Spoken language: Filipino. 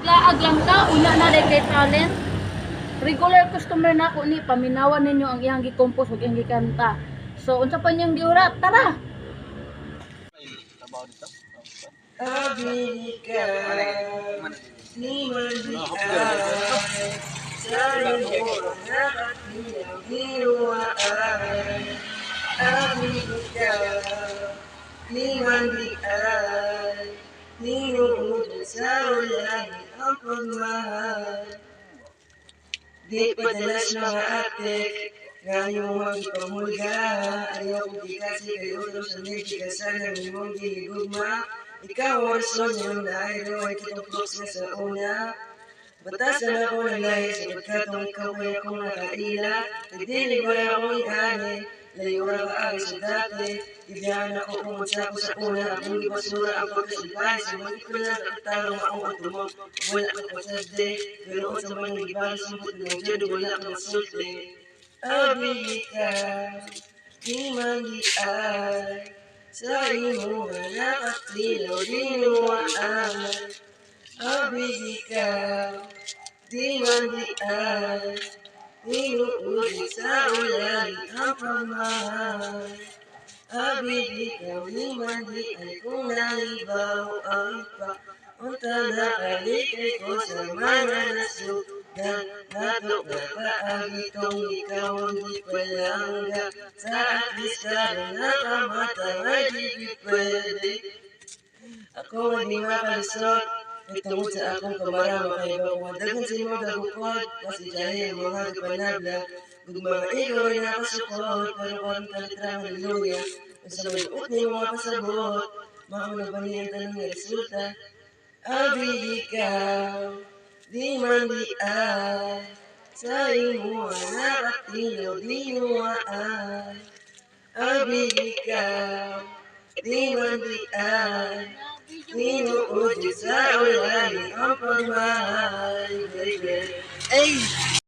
Laag lang ka, una na day kay talent. Regular customer na ako ni paminawan ninyo ang iyang gi-compose ug iyang gikanta. So unsa pa niyong giura? Tara. Abika, di malian, sa'yo mo nakatiyang-iwaan. Abika, di malian, tinuod sa ulan ang pagmahal. Di padalas mga atik, ngayong magpamulga. Ayaw ko di kasi kayo sa medyo sana mong gigugma. Ikaw ang son yung dahil ay kituklok na sa una. Batasan ako ng lahi sa pagkatong ikaw kaya kong nakaila. Nagdinig ko na akong ihani, layo na kaagi sa dati. Ibiyahan ako kung magsa ko sa una. Akong ibasura ang pagkasulbahan sa mga ko na nakatarong akong atumong. Wala ka pasasde, pero sa mga nagibang sumpot ng dyan, wala kang sulti. Abika, di mandiay, sa imo nga nakatilaw, di nuwaan. Abika, di mandiay, tinuod sa ulan ang pagmahal. Abika, di mandiay, kung nalibaw ang pa. Unta na kalikay ko sa mga nasudan. Nato na kaagi kong ikaw ang di palangga. Sa atis ka na nakamatang ay di pwede. Ako ang di makalisot, ay tungod sa akong kamara makaibaw. Madagan sa mga gagukod, kasi dahil mga gapanabla. Gugmang ikaw ay nakasukod, pero kung kalitrang haleluya. Sa maluot na yung mga pasabot, mauna ba niya ang tanong na resulta? Abika, di mandiay, sa imo ang nakatilaw, di nuwaan. Abika, di mandiay, tinuod sa ulan ang pagmahal, baby. Ay!